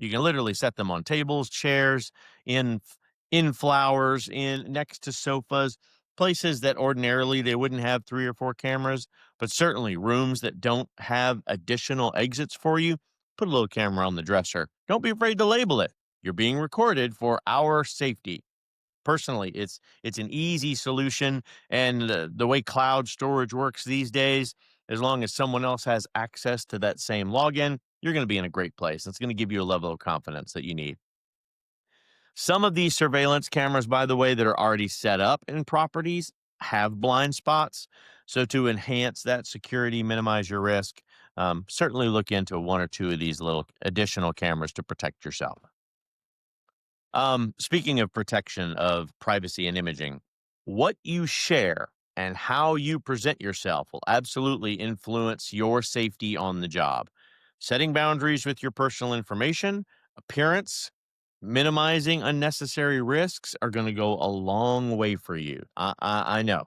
You can literally set them on tables, chairs, in in flowers, in next to sofas, places that ordinarily they wouldn't have 3 or 4 cameras, but certainly rooms that don't have additional exits for you. Put a little camera on the dresser. Don't be afraid to label it. You're being recorded for our safety. Personally, it's an easy solution, and the way cloud storage works these days, as long as someone else has access to that same login, you're going to be in a great place. It's going to give you a level of confidence that you need. Some of these surveillance cameras, by the way, that are already set up in properties have blind spots. So to enhance that security, minimize your risk, certainly look into one or two of these little additional cameras to protect yourself. Speaking of protection of privacy and imaging, what you share and how you present yourself will absolutely influence your safety on the job. Setting boundaries with your personal information, appearance, minimizing unnecessary risks are going to go a long way for you. I know.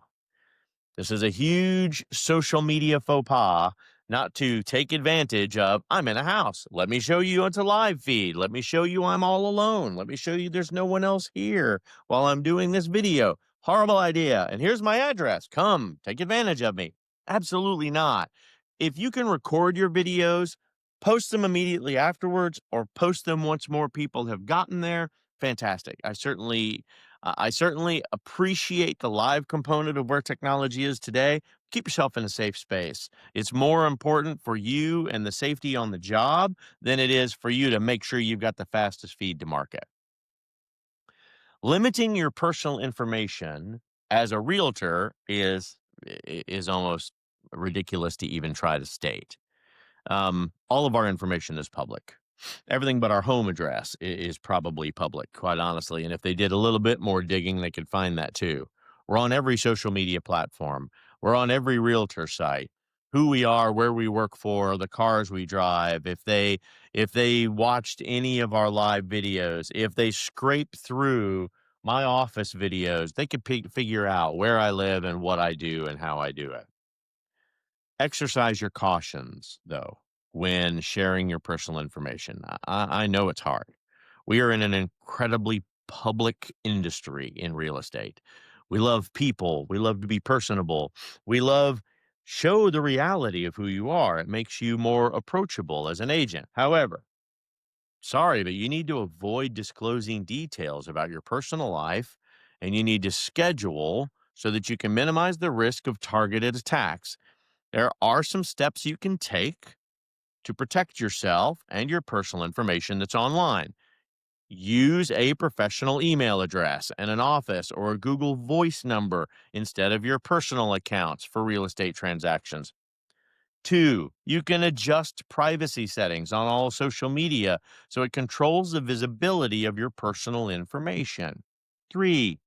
This is a huge social media faux pas not to take advantage of. I'm in a house. Let me show you onto live feed. Let me show you I'm all alone. Let me show you there's no one else here while I'm doing this video. Horrible idea. And here's my address. Come take advantage of me. Absolutely not. If you can record your videos, post them immediately afterwards or post them once more people have gotten there, fantastic. I certainly appreciate the live component of where technology is today. Keep yourself in a safe space. It's more important for you and the safety on the job than it is for you to make sure you've got the fastest feed to market. Limiting your personal information as a realtor is almost ridiculous to even try to state. All of our information is public. Everything but our home address is probably public, quite honestly. And if they did a little bit more digging, they could find that too. We're on every social media platform. We're on every realtor site. Who we are, where we work for, the cars we drive. If they watched any of our live videos, if they scrape through my office videos, they could figure out where I live and what I do and how I do it. Exercise your cautions, though, when sharing your personal information. I know it's hard. We are in an incredibly public industry in real estate. We love people. We love to be personable. We love show the reality of who you are. It makes you more approachable as an agent. However, sorry, but you need to avoid disclosing details about your personal life, and you need to schedule so that you can minimize the risk of targeted attacks. There are some steps you can take to protect yourself and your personal information that's online. Use a professional email address and an office or a Google Voice number instead of your personal accounts for real estate transactions. Two, you can adjust privacy settings on all social media so it controls the visibility of your personal information. Three,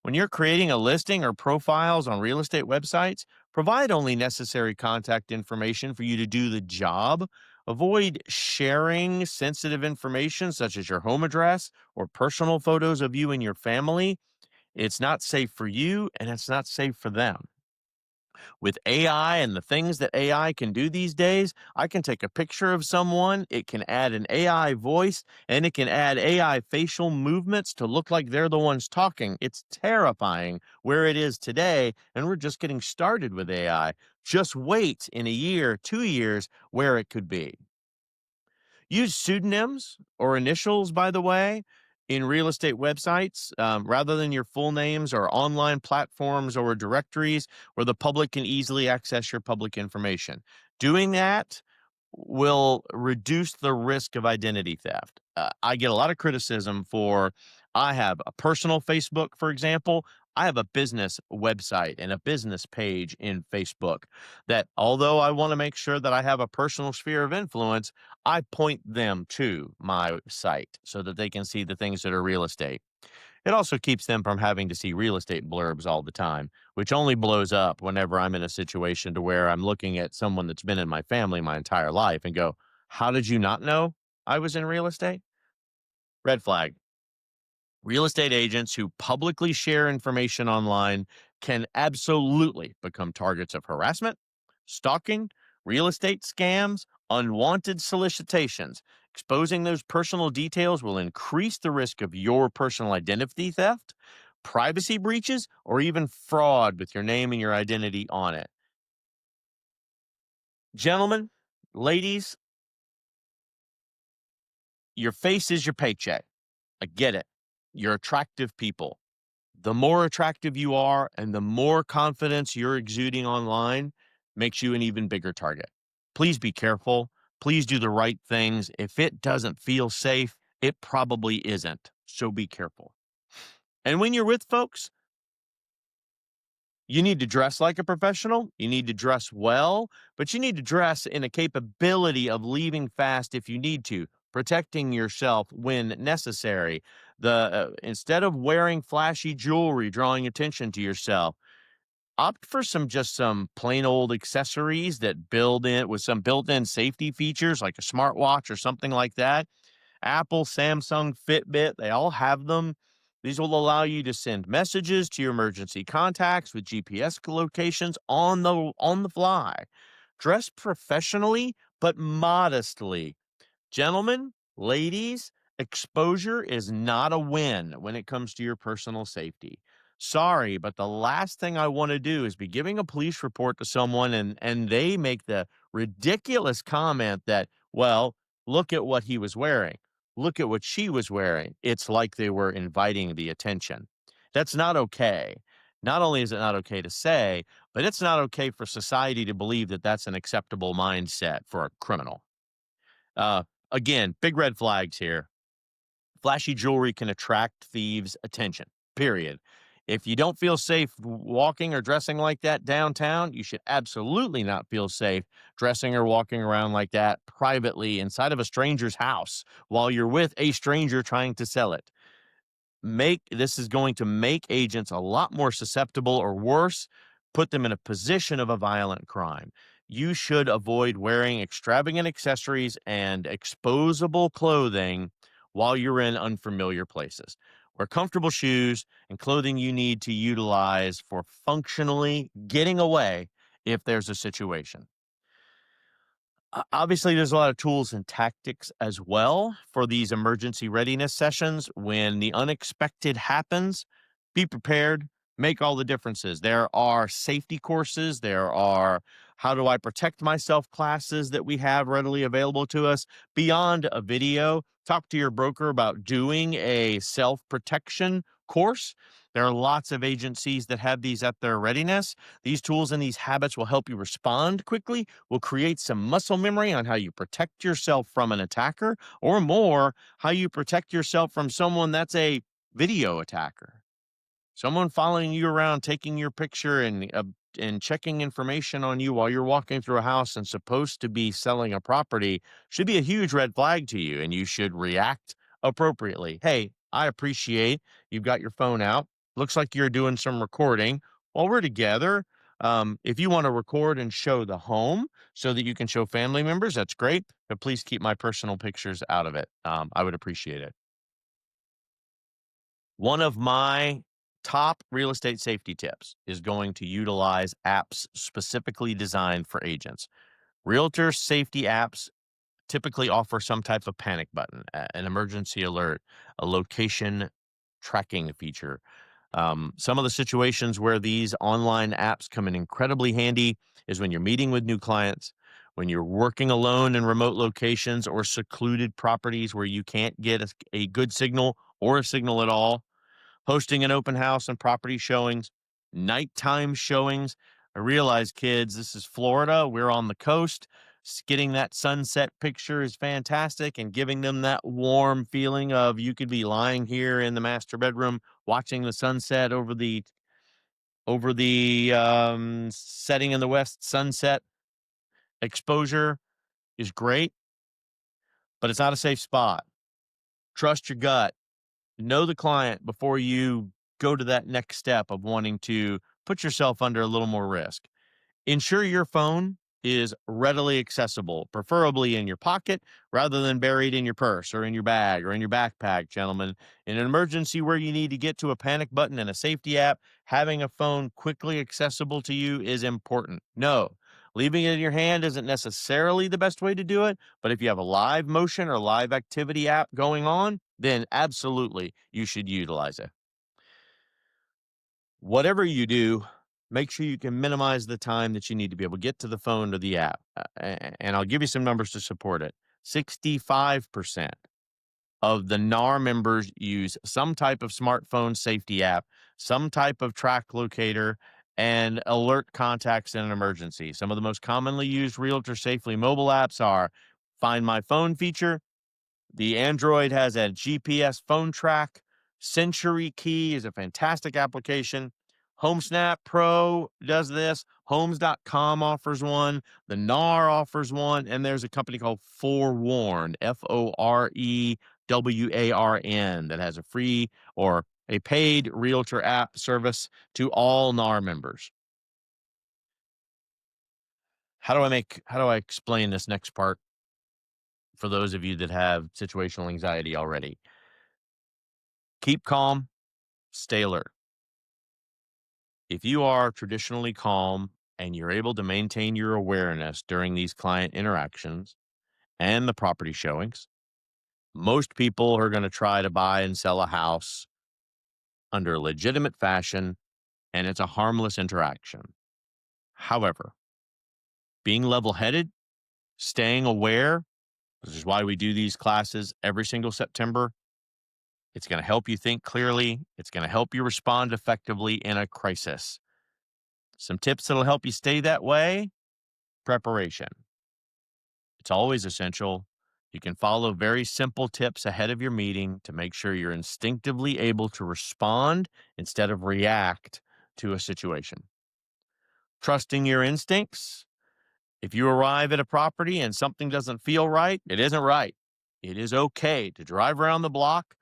when you're creating a listing or profiles on real estate websites, provide only necessary contact information for you to do the job. Avoid sharing sensitive information such as your home address or personal photos of you and your family. It's not safe for you and it's not safe for them. With AI and the things that AI can do these days, I can take a picture of someone, it can add an AI voice, and it can add AI facial movements to look like they're the ones talking. It's terrifying where it is today, and we're just getting started with AI. Just wait in a year, 2 years, where it could be. Use pseudonyms or initials, by the way, in real estate websites rather than your full names or online platforms or directories where the public can easily access your public information. Doing that will reduce the risk of identity theft. I get a lot of criticism for, I have a personal Facebook, for example. I have a business website and a business page in Facebook that, although I want to make sure that I have a personal sphere of influence, I point them to my site so that they can see the things that are real estate. It also keeps them from having to see real estate blurbs all the time, which only blows up whenever I'm in a situation to where I'm looking at someone that's been in my family my entire life and go, how did you not know I was in real estate? Red flag. Real estate agents who publicly share information online can absolutely become targets of harassment, stalking, real estate scams, Unwanted solicitations. Exposing those personal details will increase the risk of your personal identity theft, privacy breaches, or even fraud with your name and your identity on it. Gentlemen, ladies, your face is your paycheck. I get it. You're attractive people. The more attractive you are and the more confidence you're exuding online makes you an even bigger target. Please be careful. Please do the right things. If it doesn't feel safe, it probably isn't. So be careful. And when you're with folks, you need to dress like a professional. You need to dress well, but you need to dress in a capability of leaving fast if you need to, protecting yourself when necessary. Instead of wearing flashy jewelry, drawing attention to yourself, opt for some plain old accessories that build in with some built-in safety features like a smartwatch or something like that. Apple, Samsung, Fitbit, they all have them. These will allow you to send messages to your emergency contacts with GPS locations on the fly. Dress professionally but modestly. Gentlemen, ladies, exposure is not a win when it comes to your personal safety. Sorry, but the last thing I want to do is be giving a police report to someone and they make the ridiculous comment that, well, look at what he was wearing. Look at what she was wearing. It's like they were inviting the attention. That's not okay. Not only is it not okay to say, but it's not okay for society to believe that that's an acceptable mindset for a criminal. Uh, Again, big red flags here. Flashy jewelry can attract thieves' attention, period. If you don't feel safe walking or dressing like that downtown, you should absolutely not feel safe dressing or walking around like that privately inside of a stranger's house while you're with a stranger trying to sell it. Make This is going to make agents a lot more susceptible, or worse, put them in a position of a violent crime. You should avoid wearing extravagant accessories and exposable clothing while you're in unfamiliar places. Wear comfortable shoes and clothing you need to utilize for functionally getting away if there's a situation. Obviously, there's a lot of tools and tactics as well for these emergency readiness sessions. When the unexpected happens, be prepared, make all the differences. There are safety courses, there are how do I protect myself classes that we have readily available to us. Beyond a video, talk to your broker about doing a self protection course. There are lots of agencies that have these at their readiness. These tools and these habits will help you respond quickly, will create some muscle memory on how you protect yourself from an attacker, or more, how you protect yourself from someone that's a video attacker. Someone following you around, taking your picture and checking information on you while you're walking through a house and supposed to be selling a property should be a huge red flag to you, and you should react appropriately. Hey, I appreciate you've got your phone out. Looks like you're doing some recording. While we're together, if you want to record and show the home so that you can show family members, that's great. But please keep my personal pictures out of it. I would appreciate it. One of my top real estate safety tips is going to utilize apps specifically designed for agents. Realtor safety apps typically offer some type of panic button, an emergency alert, a location tracking feature. Some of the situations where these online apps come in incredibly handy is when you're meeting with new clients, when you're working alone in remote locations or secluded properties where you can't get a good signal or a signal at all, hosting an open house and property showings, nighttime showings. I realize, kids, this is Florida. We're on the coast. Getting that sunset picture is fantastic, and giving them that warm feeling of you could be lying here in the master bedroom watching the sunset over the setting in the west sunset exposure is great, but it's not a safe spot. Trust your gut. Know the client before you go to that next step of wanting to put yourself under a little more risk. Ensure your phone is readily accessible, preferably in your pocket rather than buried in your purse or in your bag or in your backpack, gentlemen. In an emergency where you need to get to a panic button and a safety app, having a phone quickly accessible to you is important. No, Leaving it in your hand isn't necessarily the best way to do it, but if you have a live motion or live activity app going on, then absolutely you should utilize it. Whatever you do, make sure you can minimize the time that you need to be able to get to the phone or the app. And I'll give you some numbers to support it. 65% of the NAR members use some type of smartphone safety app, some type of track locator, and alert contacts in an emergency. Some of the most commonly used Realtor Safely mobile apps are Find My Phone feature. The Android has a GPS phone track. Century Key is a fantastic application. HomeSnap Pro does this. Homes.com offers one. The NAR offers one. And there's a company called Forewarn, Forewarn, that has a free or a paid realtor app service to all NAR members. How do I explain this next part for those of you that have situational anxiety already? Keep calm, stay alert. If you are traditionally calm and you're able to maintain your awareness during these client interactions and the property showings, most people are going to try to buy and sell a house under a legitimate fashion, and it's a harmless interaction. However, being level headed, staying aware, this is why we do these classes every single September. It's going to help you think clearly. It's going to help you respond effectively in a crisis. Some tips that'll help you stay that way: preparation. It's always essential. You can follow very simple tips ahead of your meeting to make sure you're instinctively able to respond instead of react to a situation. Trusting your instincts. If you arrive at a property and something doesn't feel right, it isn't right. It is okay to drive around the block